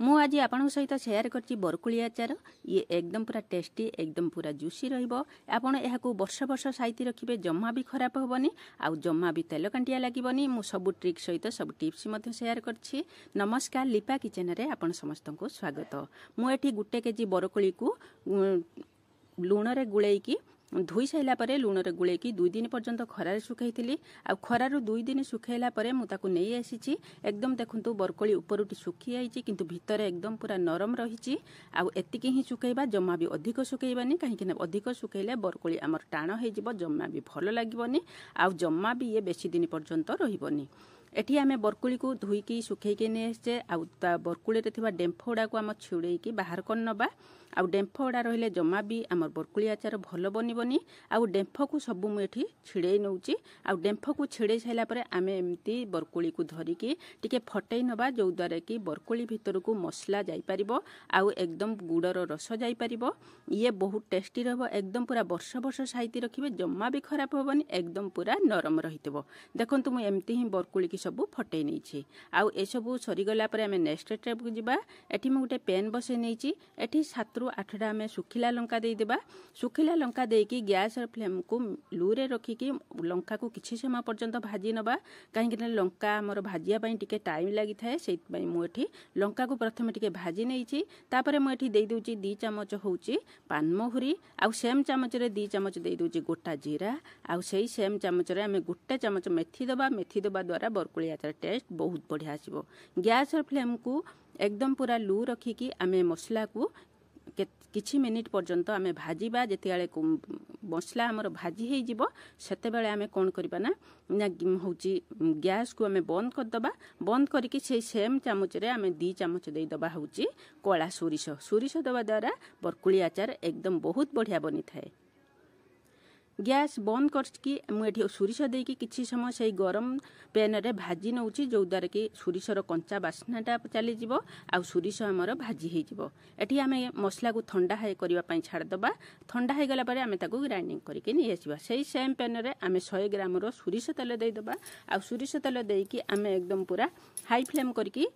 मु आज आपण सहित शेयर करछि बरकुली आचार। ये एकदम पूरा टेस्टी एकदम पूरा जूसी रहिबो। आपण एहाकू वर्ष वर्ष साइती रखिबे, जम्मा भी खराब होबनी आउ जम्मा भी तेल कांटिया लागिबनी। मु सब ट्रिक सहित सब टिप्स मध्ये शेयर करछि। नमस्कार, लिपा किचन रे आपण समस्त को स्वागत। मु एठी गुटे केजी बरकुली को लूण रे गुळेई की धोई साइला परे लूण रे गुळे की 2 दिन पर्यंत खरारे सुखाइथिली। आ खरारु 2 दिन सुखाइला परे मु ताकू नेई आसीची। एकदम देखंतु बरकोली ऊपरुटी सुखी आइची किंतु भीतर एकदम पूरा नरम रहिची। आ एतिकी ही सुखाइबा, जम्मा भी अधिक सुखाइबानी, काहे कि अधिक सुखाइले बरकोली हमर टाण हे जिवो, जम्मा भी भलो लागिबोनी आ जम्मा भी ये बेसी दिन पर्यंत रहिबोनी। एठी आमे बरकुली को धोईकी सुखेइके ने आसे। आउ ता बरकुली रे थिबा डेम्फोडा को हम छिड़ेइकी बाहर कर नबा। आउ डेम्फोडा रहिले जम्मा भी हमर बरकुली आचार भलो बनिबोनी। आउ डेम्फो को सब मु एठी छिड़ेइ नउची। आउ डेम्फो को छिड़ेइ साइला परे आमे एम्ति बरकुली को धरिकी टिके फटेइ नबा, जो द्वारा कि बरकुली भीतर को मसला जाई परिबो आउ एकदम गुड़र रस जाई परिबो। ये बहुत टेस्टी रहबो। एकदम पूरा वर्ष वर्ष साइती रखिबे, जम्मा भी खराब होबनी, एकदम पूरा नरम रहितबो। देखंतु मु एम्ति ही बरकुली की सब फटेइ नैछि। आउ ए सब सरी गला परे आमे नेक्स्ट स्टेप को जिबा। एठी मु गुटे पेन बसे नैछि। एठी 7 ରୁ 8टा आमे सुखिला लंका देई देबा। सुखिला लंका देकी गैस फ्लेम को लो रे रखी की लंका को किछि समय पर्यंत भाजी नबा। काहे कि लंका हमर भाजिया पई टिके टाइम लागि थाए, सेत पई मु एठी लंका को प्रथम टिके भाजी नैछि। तापरे मु एठी देई दोछि 2 चमच होउछि पानमहुरी। आउ सेम चमच रे 2 चमच देई दोछि गोटा जीरा। आउ सेही सेम चमच रे आमे गोटे चमच मेथी दबा। मेथी दबा द्वारा बरकुली आचार टेस्ट बहुत बढ़िया आसीबो। गैस फ्लेम को एकदम पूरा लो रखी की आमे मसला को किछि मिनिट पर्यंत आमे भाजीबा। जेतियाले मसला हमर भाजी हे जिवो सेते बेले आमे कोन करबा ना होउची गैस को आमे बंद कर दबा। बंद करके से सेम चामच रे आमे 2 चमच देई दबा होउची कोला सोरिष। सोरिष दबा द्वारा बरकुली आचार एकदम बहुत बढ़िया बनी थाए। गैस बंद करके मुझे सोरिष देकी किछि समय से गरम पैन रे भाजी नउची, जो द्वारा कि सोरिषर कंचा बास्नाटा चली जिवो आउ सोरिष हमर भाजी हे जिवो। एठी आमे मसला को ठंडा है करिवा पई छाड़ दबा। ठंडा हे गला परे आमे ताको ग्राइंडिंग करके नि आसीबा। सेही सेम पैन रे आमे 100 ग्राम रो सोरिष तेल देई दबा। आउ सोरिष तेल देकी आमे एकदम पूरा हाई फ्लेम करके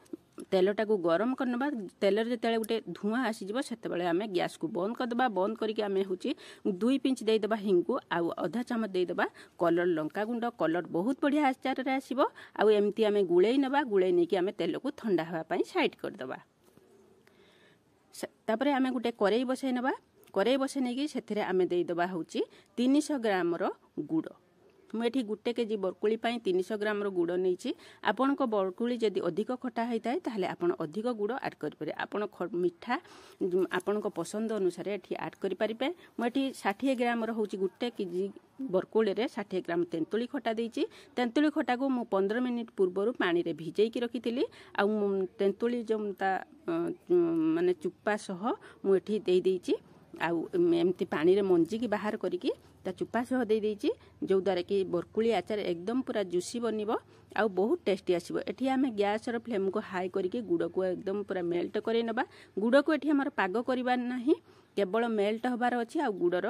तेलटा को गरम करनबा। तेल रे तेले गुटे धुआं आसी जिवो सेते बेले आमे गैस को बंद कर दबा। बंद करके आमे होची 2 पिंच देई दबा हिंगु आउ आधा चमच देई दबा कलर लंका गुंड। कलर बहुत बढ़िया आचार रे आसीबो। आउ एम्ति आमे गुळेई नबा। गुळेई नै कि आमे तेल को ठंडा होवा पई साइड कर दबा। तापरे आमे गुटे करेई बसै नबा। करेई बसै नै कि सेथिरे आमे देई दबा होची 300 ग्राम रो गुड़। मुझे गुटे केजी बरकुली 300 ग्राम गुड़ नहीं। आपण को बरकुली जदि अधिक खटा होता है ताहले आपण अधिक गुड़ ऐड करें। आपण मिठा आपण को पसंद अनुसार एठी ऐड करें। मुझे 60 ग्राम होची गुटे केजी बरकुली रे 60 ग्राम तेंतुली खटा देइची। तेंतुली खटा को मु 15 मिनिट पूर्व पानी रे भिजेई की रखिथिली। आ तेंतुली जमता माने चुप्पा सह मु एठी देई देइची। आउ एमती पानी रे मंजी की बाहर करिकी ता चुप्पा सह दे देइची, जो द्वारा कि बरकुली आचार एकदम पूरा जूसी बनिबो आउ बहुत टेस्टी आसीबो। एठी आमे गैस रो फ्लेम को हाई करिके गुड़ को एकदम पूरा मेल्ट करे नबा। गुड़ को एठी हमर पाग करबा नाही, केवल मेल्ट हबार अछि। आ गुड़र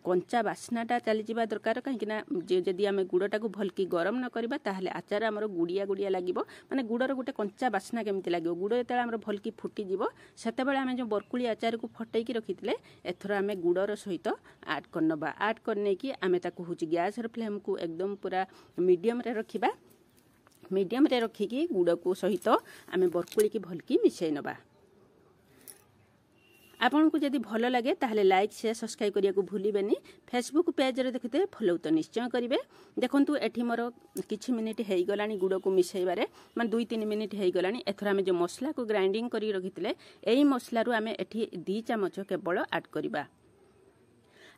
कंचा बास्नाटा चली जिबा दरकार। काहे ना जदि आमे गुड़टा को भलकी गरम न करबा ताहले आचार हमर गुड़िया गुड़िया लागिबो। माने गुड़र गुटे कंचा बास्ना केमति लागिबो। गुड़ जेतेले हमर भलकी फुटी जिवो सेते बेले आमे जो बरकुली आचार को फटेई की रखिथिले एथर आमे गुड़र सहित ऐड करनबा। ऐड करने की आमे ताको होची गैस रो फ्लेम को एकदम पूरा मीडियम रे रखिबा। मीडियम रे रखिकी गुड़ को सहित आमे बरकुली की भलकी मिसै नबा। आपन को जदि भलो लगे ताहले लाइक शेयर सब्सक्राइब करिया को भूलिबेनी। फेसबुक पेज रे देखते फॉलो तो निश्चय करिवे। देखंतु एठी मोर किछि मिनिट हेई गलानी गुड़ को मिसैबारे, मान 2-3 मिनिट हेई गलानी। एथरा आमे जो मसला को ग्राइंडिंग करी रखिथिले एई मसला रो आमे एठी 2 चमच केवल ऐड करिबा।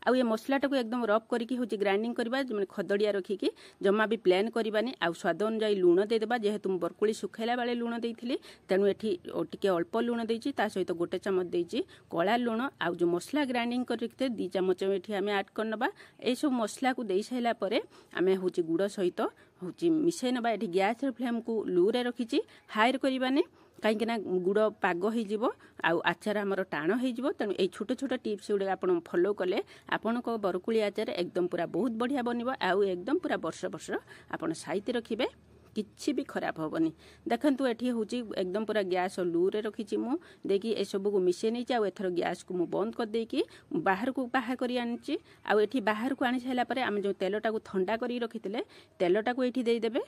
आउ ये मसलाटा को एकदम रफ करके होची ग्राइंडिंग करबा। माने खदड़िया रखिकी जम्मा भी प्लेन करबानी। आउ स्वाद अनुसार लूण दे देबा। जेहेतु बरकुली सुखाइला बेले लूण देइथिली तेनु एठी टिके अल्प लूण देइची। ता सहित गोटे चमच देइची कला लूण। आउ जो मसला ग्राइंडिंग करके 2 चमच एठी आमे ऐड करनबा। ए सब मसला को देई साइला परे आमे होची गुड़ सहित होची मिसै नबा। एठी गैस फ्लेम को लो रे रखिची, हाई रे करबानी। कहीं गुड़ पाग हो आचार आमर टाण हो तेणु ये छोट छोट टिप्स गुड़ा आप फॉलो कले आपण बरकुली आचार एकदम पूरा बहुत बढ़िया बनब आउ एकदम पूरा वर्ष वर्ष आप साइती रखिए। किछि भी खराब हेनी देखु ये हूँ एकदम पूरा गैस लो रे रखी मु देखिए ए सब को मिसे नहीं आउ एथर गैस को मु बंद कर देकी बाहर को बाहर कर आनी आउ एठी बाहर को आनी सारा पर आम जो तेलटा को ठंडा कर रखी तेलटा को ये देदेबे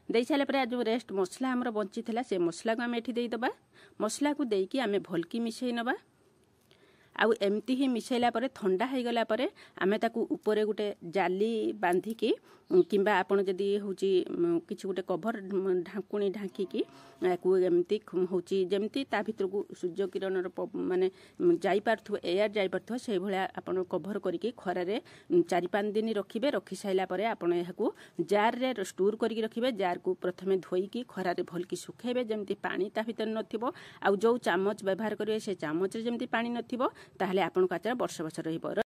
दे सारा जो रेस्ट मसला आमर बंची से मसला को आम ये देदेबा मसला को देकी आम भलकी मिसई नबा आउ एमती ही मिसैला परे ठंडा हो गला परे आमे ताकू ऊपर गोटे जाली बांधिकी किंबा आपण जदि होची किछि गोटे कभर ढाकुणी ढांकिकी याकू एमती होची जेमती ता भितर को सूर्य किरण माने जाई पारथु एयर जाई पारथु से भलिया आपण कभर करिके खरा रे 4-5 दिन रखिबे रखि साइला परे आपण याकू जार रे स्टोर करिके रखिबे जार को प्रथमे धोईकी खरा रे भलकी सुखाइबे जेमती पानी ता भितर नथिबो आउ जो चामच व्यवहार करिवे से चामच रे जेमती पानी नथिबो ताहले आपण आचार वर्ष वर्ष रहिबो।